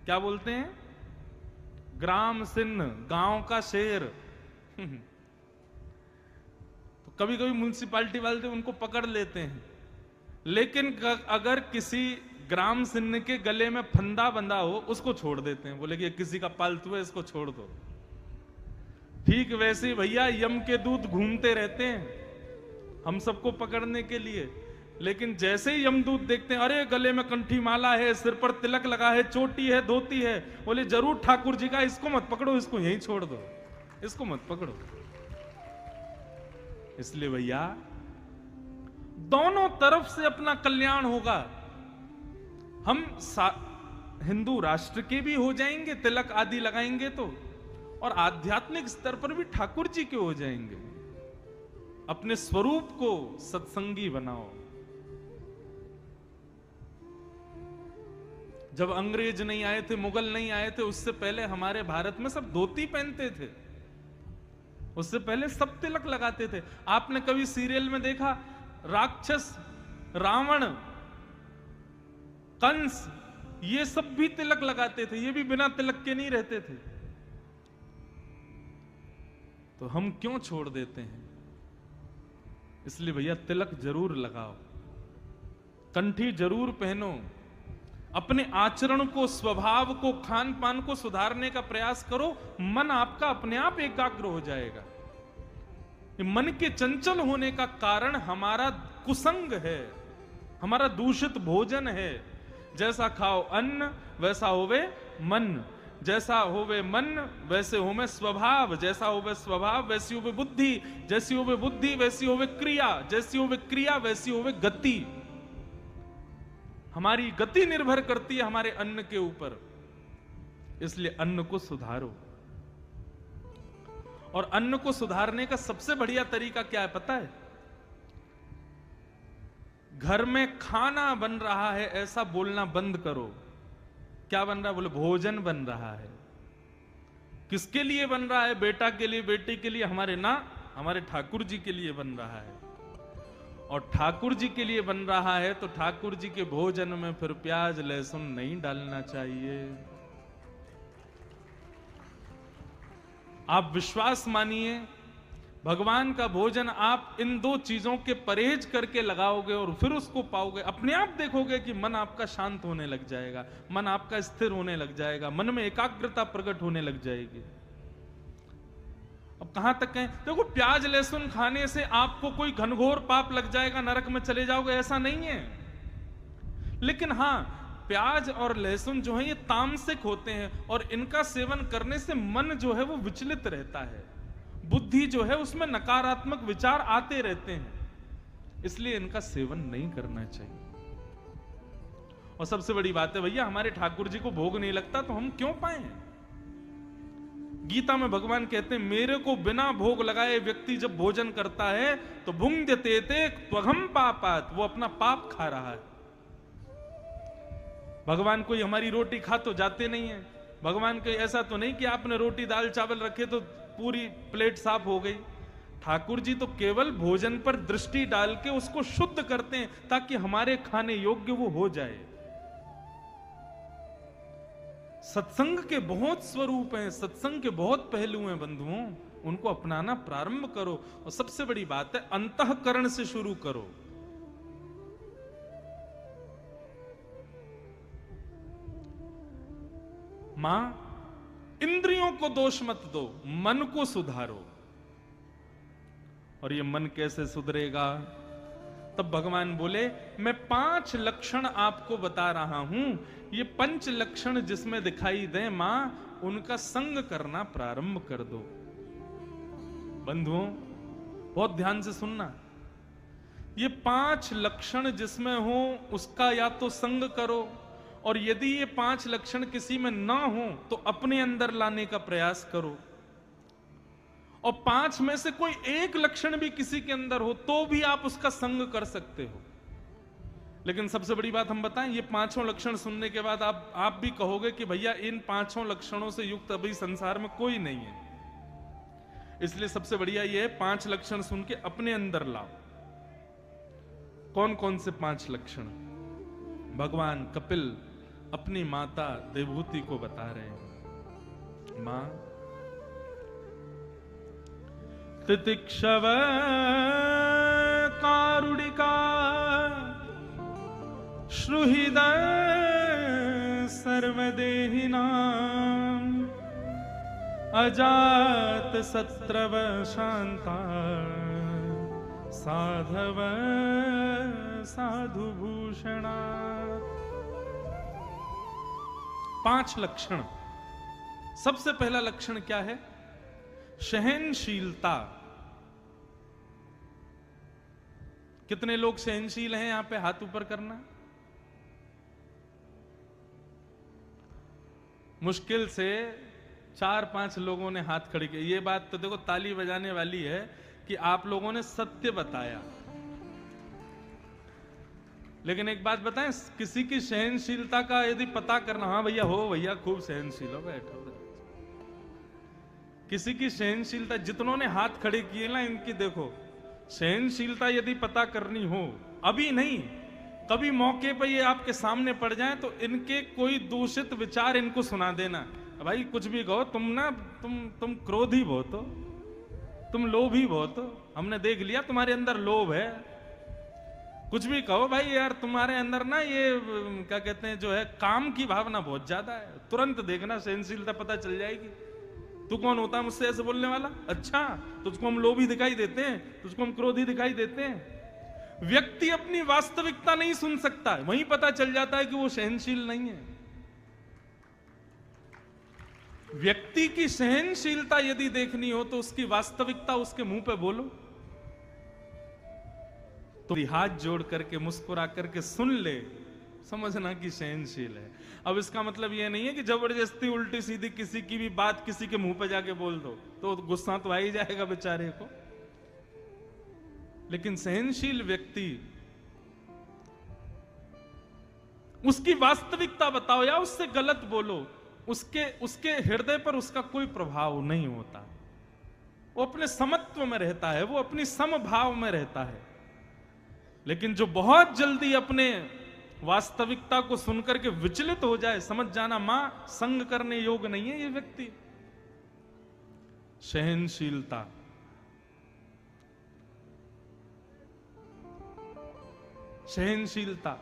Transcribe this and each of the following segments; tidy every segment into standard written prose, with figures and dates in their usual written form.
क्या बोलते हैं? ग्राम सिंह, गांव का शेर। तो कभी कभी म्युनिसिपैलिटी वाले उनको पकड़ लेते हैं, लेकिन अगर किसी ग्राम सिंह के गले में फंदा बंधा हो उसको छोड़ देते हैं, बोले कि किसी का पालतू है, इसको छोड़ दो। ठीक वैसे ही भैया यम के दूत घूमते रहते हैं हम सबको पकड़ने के लिए, लेकिन जैसे ही यमदूत देखते हैं, अरे गले में कंठी माला है, सिर पर तिलक लगा है, चोटी है, धोती है, बोले जरूर ठाकुर जी का, इसको मत पकड़ो, इसको यहीं छोड़ दो, इसको मत पकड़ो। इसलिए भैया दोनों तरफ से अपना कल्याण होगा। हम हिंदू राष्ट्र के भी हो जाएंगे, तिलक आदि लगाएंगे तो, और आध्यात्मिक स्तर पर भी ठाकुर जी के हो जाएंगे। अपने स्वरूप को सत्संगी बनाओ। जब अंग्रेज नहीं आए थे, मुगल नहीं आए थे, उससे पहले हमारे भारत में सब धोती पहनते थे, उससे पहले सब तिलक लगाते थे। आपने कभी सीरियल में देखा राक्षस, रावण, कंस, ये सब भी तिलक लगाते थे, ये भी बिना तिलक के नहीं रहते थे। तो हम क्यों छोड़ देते हैं? इसलिए भैया तिलक जरूर लगाओ, कंठी जरूर पहनो, अपने आचरण को, स्वभाव को, खान पान को सुधारने का प्रयास करो। मन आपका अपने आप एकाग्र हो जाएगा। मन के चंचल होने का कारण हमारा कुसंग है, हमारा दूषित भोजन है। जैसा खाओ अन्न वैसा होवे मन, जैसा होवे मन वैसे होवे स्वभाव, जैसा होवे स्वभाव वैसी होवे बुद्धि, जैसी होवे बुद्धि वैसी होवे क्रिया, जैसी होवे क्रिया वैसी होवे गति। हमारी गति निर्भर करती है हमारे अन्न के ऊपर। इसलिए अन्न को सुधारो। और अन्न को सुधारने का सबसे बढ़िया तरीका क्या है पता है? घर में खाना बन रहा है ऐसा बोलना बंद करो। क्या बन रहा है? बोले भोजन बन रहा है। किसके लिए बन रहा है? बेटा के लिए, बेटी के लिए, हमारे ना, हमारे ठाकुर जी के लिए बन रहा है। और ठाकुर जी के लिए बन रहा है तो ठाकुर जी के भोजन में फिर प्याज लहसुन नहीं डालना चाहिए। आप विश्वास मानिए, भगवान का भोजन आप इन दो चीजों के परहेज करके लगाओगे और फिर उसको पाओगे, अपने आप देखोगे कि मन आपका शांत होने लग जाएगा, मन आपका स्थिर होने लग जाएगा, मन में एकाग्रता प्रकट होने लग जाएगी। अब कहां तक कहें? देखो, प्याज लहसुन खाने से आपको कोई घनघोर पाप लग जाएगा, नरक में चले जाओगे, ऐसा नहीं है। लेकिन हां, प्याज और लहसुन जो है ये तामसिक होते हैं और इनका सेवन करने से मन जो है वो विचलित रहता है, बुद्धि जो है उसमें नकारात्मक विचार आते रहते हैं, इसलिए इनका सेवन नहीं करना चाहिए। और सबसे बड़ी बात है भैया, हमारे ठाकुर जी को भोग नहीं लगता तो हम क्यों पाए? गीता में भगवान कहते हैं, मेरे को बिना भोग लगाए व्यक्ति जब भोजन करता है तो भुंक्ते ते त्वघम पापात, वो अपना पाप खा रहा है। भगवान कोई हमारी रोटी खा तो जाते नहीं है। भगवान को ऐसा तो नहीं कि आपने रोटी दाल चावल रखे तो पूरी प्लेट साफ हो गई। ठाकुर जी तो केवल भोजन पर दृष्टि डाल के उसको शुद्ध करते हैं ताकि हमारे खाने योग्य वो हो जाए। सत्संग के बहुत स्वरूप हैं, सत्संग के बहुत पहलू हैं बंधुओं, उनको अपनाना प्रारंभ करो। और सबसे बड़ी बात है, अंतःकरण से शुरू करो। मां, इंद्रियों को दोष मत दो, मन को सुधारो। और ये मन कैसे सुधरेगा? तब भगवान बोले, मैं 5 लक्षण आपको बता रहा हूं, ये 5 लक्षण जिसमें दिखाई दें मां, उनका संग करना प्रारंभ कर दो। बंधुओं, बहुत ध्यान से सुनना, ये 5 लक्षण जिसमें हो उसका या तो संग करो, और यदि ये 5 लक्षण किसी में ना हो तो अपने अंदर लाने का प्रयास करो। और 5 में से कोई एक लक्षण भी किसी के अंदर हो तो भी आप उसका संग कर सकते हो। लेकिन सबसे बड़ी बात हम बताएं, ये 5 लक्षण सुनने के बाद आप भी कहोगे कि भैया इन 5 लक्षणों से युक्त अभी संसार में कोई नहीं है। इसलिए सबसे बढ़िया ये है, 5 लक्षण सुन के अपने अंदर लाओ। कौन कौन से 5 लक्षण? भगवान कपिल अपनी माता देवहूति को बता रहे हैं, मां तितिक्षव कारुणिका श्रुहृदय सर्वदेहिनां अजात शत्रव शांता साधव साधु भूषणा। 5 लक्षण। सबसे पहला लक्षण क्या है? सहनशीलता। कितने लोग सहनशील हैं यहां पे? हाथ ऊपर करना। मुश्किल से 4-5 लोगों ने हाथ खड़े किए। ये बात तो देखो ताली बजाने वाली है कि आप लोगों ने सत्य बताया। लेकिन एक बात बताएं, किसी की सहनशीलता का यदि पता करना, हाँ भैया हो, भैया खूब सहनशील हो, बैठो। किसी की सहनशीलता, जितनों ने हाथ खड़े किए ना, इनकी देखो सहनशीलता यदि पता करनी हो, अभी नहीं, कभी मौके पर ये आपके सामने पड़ जाए तो इनके कोई दूषित विचार इनको सुना देना। भाई कुछ भी कहो, तुम ना तुम क्रोधी बहुत हो, तुम लोभी बहुत हो, हमने देख लिया तुम्हारे अंदर लोभ है। कुछ भी कहो भाई, यार तुम्हारे अंदर ना ये क्या कहते हैं, जो है काम की भावना बहुत ज्यादा है। तुरंत देखना, सहनशीलता पता चल जाएगी। तू कौन होता है मुझसे ऐसे बोलने वाला? अच्छा, तुझको हम लोभी दिखाई देते हैं, तुझको हम क्रोधी दिखाई देते हैं। व्यक्ति अपनी वास्तविकता नहीं सुन सकता, वहीं पता चल जाता है कि वो सहनशील नहीं है। व्यक्ति की सहनशीलता यदि देखनी हो तो उसकी वास्तविकता उसके मुंह पे बोलो, तो हाथ जोड़ करके मुस्कुरा करके सुन ले, समझना कि सहनशील है। अब इसका मतलब यह नहीं है कि जबरदस्ती उल्टी सीधी किसी की भी बात किसी के मुंह पे जाके बोल दो, तो गुस्सा तो आ ही जाएगा बेचारे को। लेकिन सहनशील व्यक्ति, उसकी वास्तविकता बताओ या उससे गलत बोलो, उसके हृदय पर उसका कोई प्रभाव नहीं होता। वो अपने समत्व में रहता है, वो अपनी समभाव में रहता है। लेकिन जो बहुत जल्दी अपने वास्तविकता को सुनकर के विचलित हो जाए, समझ जाना मां संग करने योग्य नहीं है ये व्यक्ति। सहनशीलता। सहनशीलता।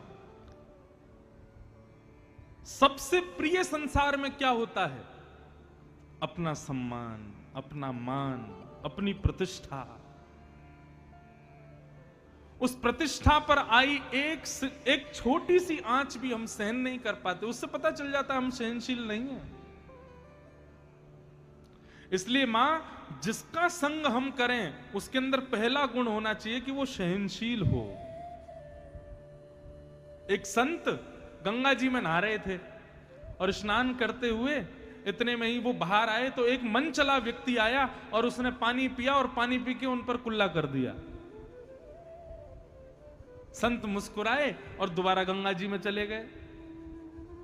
सबसे प्रिय संसार में क्या होता है? अपना सम्मान, अपना मान, अपनी प्रतिष्ठा। उस प्रतिष्ठा पर आई एक छोटी सी आंच भी हम सहन नहीं कर पाते, उससे पता चल जाता है हम सहनशील नहीं हैं। इसलिए मां, जिसका संग हम करें उसके अंदर पहला गुण होना चाहिए कि वो सहनशील हो। एक संत गंगा जी में नहा रहे थे और स्नान करते हुए इतने में ही वो बाहर आए तो एक मन चला व्यक्ति आया और उसने पानी पिया और पानी पी के उन पर कुल्ला कर दिया। संत मुस्कुराए और दोबारा गंगा जी में चले गए।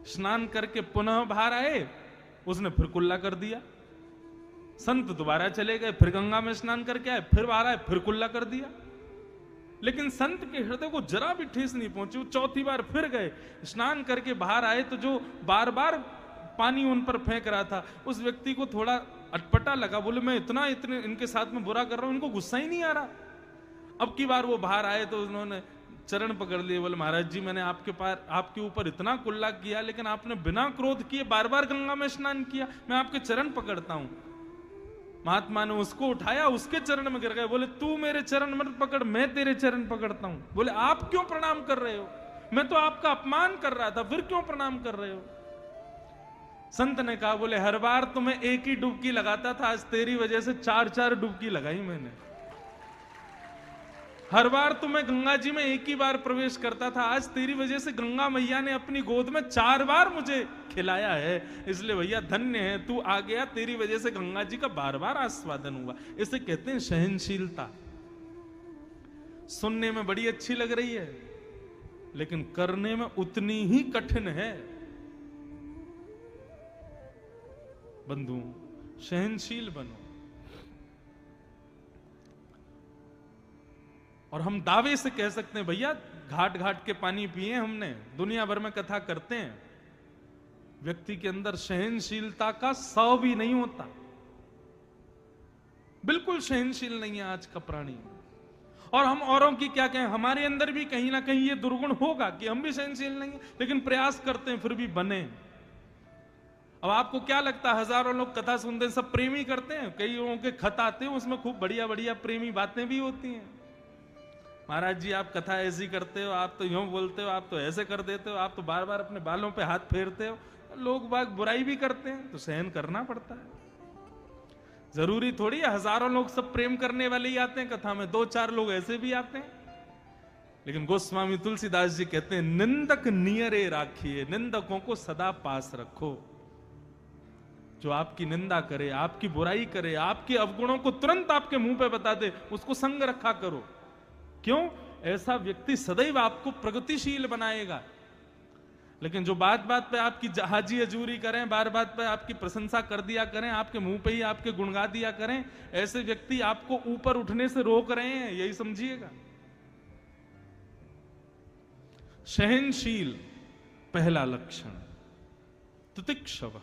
स्नान करके पुनः बाहर आए, उसने फिर कुल्ला कर दिया। संत दोबारा चले गए, फिर गंगा में स्नान करके आए, फिर बाहर आए, फिर कुल्ला कर दिया। लेकिन संत के हृदय को जरा भी ठेस नहीं पहुंची। वो चौथी बार फिर गए, स्नान करके बाहर आए तो जो बार बार पानी उन पर फेंक रहा था, उस व्यक्ति को थोड़ा अटपटा लगा। बोले मैं इतने इनके साथ में बुरा कर रहा हूं, इनको गुस्सा ही नहीं आ रहा। अब की बार वो बाहर आए तो उन्होंने चरण पकड़ लिए। बोले महाराज जी, मैंने आपके ऊपर इतना कुल्ला किया, लेकिन आपने बिना क्रोध किए बार बार गंगा में स्नान किया, मैं आपके चरण पकड़ता हूं। महात्मा ने उसको उठाया, उसके चरण में गिर गए। बोले तू मेरे चरण मत पकड़, मैं तेरे चरण पकड़ता हूं। बोले आप क्यों प्रणाम कर रहे हो? मैं तो आपका अपमान कर रहा था, फिर क्यों प्रणाम कर रहे हो? संत ने कहा, बोले हर बार तुम्हें एक ही डुबकी लगाता था, आज तेरी वजह से 4-4 डुबकी लगाई मैंने। हर बार तुम्हें गंगा जी में एक ही बार प्रवेश करता था, आज तेरी वजह से गंगा मैया ने अपनी गोद में 4 बार मुझे खिलाया है। इसलिए भैया धन्य है, तू आ गया, तेरी वजह से गंगा जी का बार बार आस्वादन हुआ। इसे कहते हैं सहनशीलता। सुनने में बड़ी अच्छी लग रही है, लेकिन करने में उतनी ही कठिन है। बंधु, सहनशील बनो। और हम दावे से कह सकते हैं, भैया घाट घाट के पानी पिए हमने, दुनिया भर में कथा करते हैं, व्यक्ति के अंदर सहनशीलता का 100 भी नहीं होता, बिल्कुल सहनशील नहीं है आज का प्राणी। और हम औरों की क्या कहें, हमारे अंदर भी कहीं ना कहीं ये दुर्गुण होगा कि हम भी सहनशील नहीं है, लेकिन प्रयास करते हैं फिर भी बने। अब आपको क्या लगता है, हजारों लोग कथा सुनते हैं, सब प्रेमी करते हैं? कई लोगों के खत आते हैं, उसमें खूब बढ़िया बढ़िया प्रेमी बातें भी होती हैं। महाराज जी आप कथा ऐसी करते हो, आप तो यूं बोलते हो, आप तो ऐसे कर देते हो, आप तो बार बार अपने बालों पे हाथ फेरते हो। लोग बाग बुराई भी करते हैं तो सहन करना पड़ता है। जरूरी थोड़ी है हजारों लोग सब प्रेम करने वाले ही आते हैं कथा में, 2-4 लोग ऐसे भी आते हैं। लेकिन गोस्वामी तुलसीदास जी कहते हैं, निंदक नियरे राखिए, निंदकों को सदा पास रखो। जो आपकी निंदा करे, आपकी बुराई करे, आपके अवगुणों को तुरंत आपके मुंह पे बता दे, उसको संग रखा करो। क्यों? ऐसा व्यक्ति सदैव आपको प्रगतिशील बनाएगा। लेकिन जो बात बात पे आपकी जहाजी अजूरी करें, बार बात पे आपकी प्रशंसा कर दिया करें, आपके मुंह पे ही आपके गुणगा दिया करें, ऐसे व्यक्ति आपको ऊपर उठने से रोक रहे हैं, यही समझिएगा। सहनशील पहला लक्षण, तितिक्षव।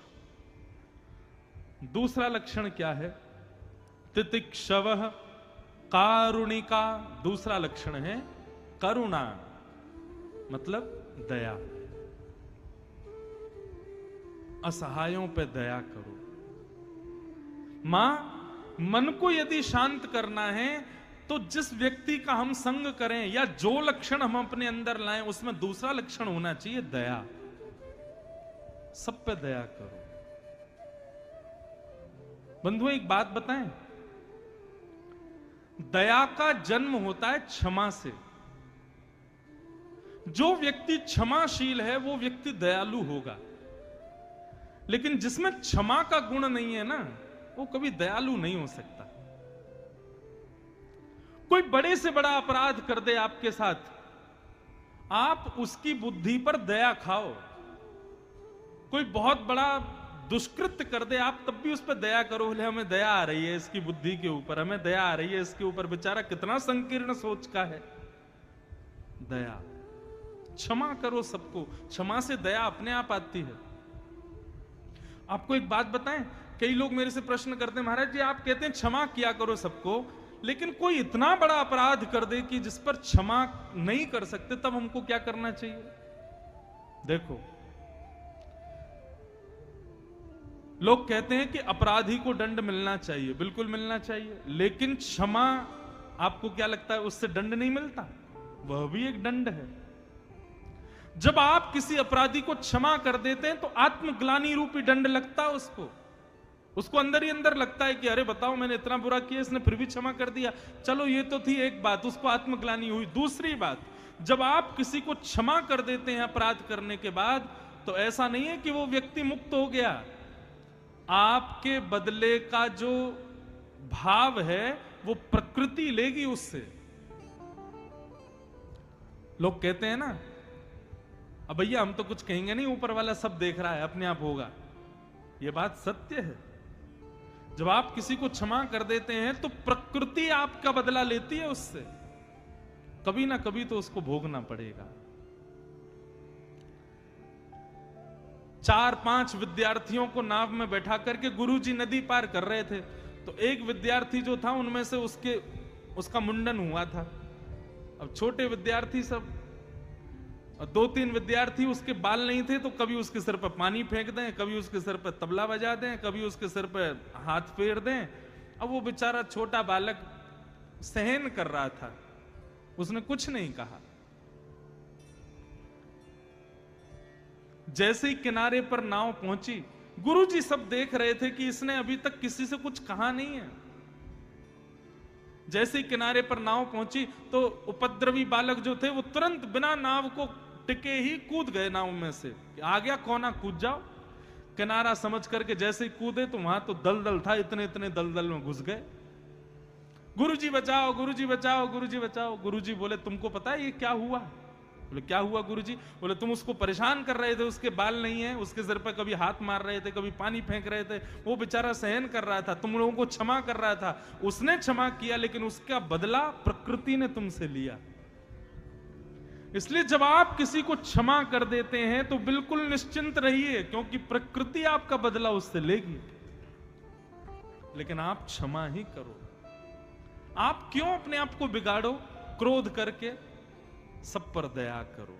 दूसरा लक्षण क्या है? तितिक्षव कारुणिका। दूसरा लक्षण है करुणा, मतलब दया। असहायों पे दया करो। मां, मन को यदि शांत करना है तो जिस व्यक्ति का हम संग करें या जो लक्षण हम अपने अंदर लाएं, उसमें दूसरा लक्षण होना चाहिए दया। सब पे दया करो। बंधुओं एक बात बताएं, दया का जन्म होता है क्षमा से। जो व्यक्ति क्षमाशील है वो व्यक्ति दयालु होगा। लेकिन जिसमें क्षमा का गुण नहीं है ना, वो कभी दयालु नहीं हो सकता। कोई बड़े से बड़ा अपराध कर दे आपके साथ, आप उसकी बुद्धि पर दया खाओ। कोई बहुत बड़ा दुष्कृत्य कर दे, आप तब भी उस पर दया करो। बोले हमें दया आ रही है इसकी बुद्धि के ऊपर, हमें दया आ रही है इसके ऊपर, बेचारा कितना संकीर्ण सोच का है। दया, क्षमा करो सबको। क्षमा से दया अपने आप आती है। आपको एक बात बताएं, कई लोग मेरे से प्रश्न करते हैं, महाराज जी आप कहते हैं क्षमा किया करो सबको, लेकिन कोई इतना बड़ा अपराध कर दे कि जिस पर क्षमा नहीं कर सकते, तब हमको क्या करना चाहिए? देखो, लोग कहते हैं कि अपराधी को दंड मिलना चाहिए, बिल्कुल मिलना चाहिए, लेकिन क्षमा, आपको क्या लगता है उससे दंड नहीं मिलता? वह भी एक दंड है। जब आप किसी अपराधी को क्षमा कर देते हैं तो आत्मग्लानि रूपी दंड लगता है उसको अंदर ही अंदर लगता है कि अरे बताओ मैंने इतना बुरा किया, इसने फिर भी क्षमा कर दिया। चलो ये तो थी एक बात, उसको आत्मग्लानि हुई। दूसरी बात, जब आप किसी को क्षमा कर देते हैं अपराध करने के बाद, तो ऐसा नहीं है कि वो व्यक्ति मुक्त हो गया। आपके बदले का जो भाव है वो प्रकृति लेगी उससे। लोग कहते हैं ना, अब भैया हम तो कुछ कहेंगे नहीं, ऊपर वाला सब देख रहा है, अपने आप होगा। यह बात सत्य है। जब आप किसी को क्षमा कर देते हैं तो प्रकृति आपका बदला लेती है उससे, कभी ना कभी तो उसको भोगना पड़ेगा। 4-5 विद्यार्थियों को नाव में बैठा करके गुरुजी नदी पार कर रहे थे, तो एक विद्यार्थी जो था उनमें से उसका मुंडन हुआ था। अब छोटे विद्यार्थी सब, 2-3 विद्यार्थी उसके बाल नहीं थे, तो कभी उसके सिर पर पानी फेंक दें, कभी उसके सिर पर तबला बजा दें, कभी उसके सिर पर हाथ फेर दें। अब वो बेचारा छोटा बालक सहन कर रहा था, उसने कुछ नहीं कहा। जैसे ही किनारे पर नाव पहुंची, गुरुजी सब देख रहे थे कि इसने अभी तक किसी से कुछ कहा नहीं है। जैसे ही किनारे पर नाव पहुंची तो उपद्रवी बालक जो थे वो तुरंत बिना नाव को टिके ही कूद गए नाव में से। आ गया कोना, कूद जाओ। किनारा समझ करके जैसे ही कूदे तो वहां तो दलदल था, इतने इतने दलदल में घुस गए। गुरुजी बचाओ, गुरुजी बचाओ, गुरुजी बचाओ। गुरुजी बोले तुमको पता है ये क्या हुआ? बोले क्या हुआ गुरुजी? बोले तुम उसको परेशान कर रहे थे, उसके बाल नहीं है, उसके सिर पर कभी हाथ मार रहे थे, कभी पानी फेंक रहे थे, वो बेचारा सहन कर रहा था, तुम लोगों को क्षमा कर रहा था। उसने क्षमा किया, लेकिन उसका बदला प्रकृति ने तुमसे लिया। इसलिए जब आप किसी को क्षमा कर देते हैं तो बिल्कुल निश्चिंत रहिए, क्योंकि प्रकृति आपका बदला उससे लेगी। लेकिन आप क्षमा ही करो। आप क्यों अपने आप को बिगाड़ो क्रोध करके? सब पर दया करो।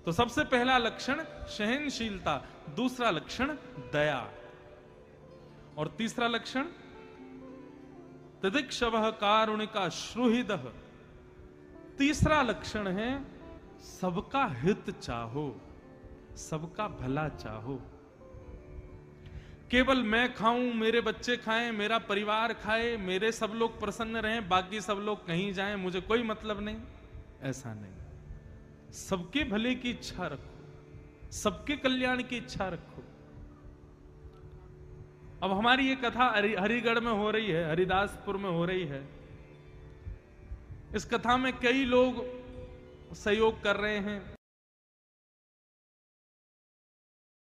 तो सबसे पहला लक्षण सहनशीलता, दूसरा लक्षण दया, और तीसरा लक्षण तितिक्षवः कारुणिका श्रुहृदः। तीसरा लक्षण है सबका हित चाहो, सबका भला चाहो। केवल मैं खाऊं, मेरे बच्चे खाएं, मेरा परिवार खाए, मेरे सब लोग प्रसन्न रहें, बाकी सब लोग कहीं जाएं, मुझे कोई मतलब नहीं, ऐसा नहीं। सबके भले की इच्छा रखो, सबके कल्याण की इच्छा रखो। अब हमारी ये कथा हरिगढ़ में हो रही है, हरिदासपुर में हो रही है। इस कथा में कई लोग सहयोग कर रहे हैं,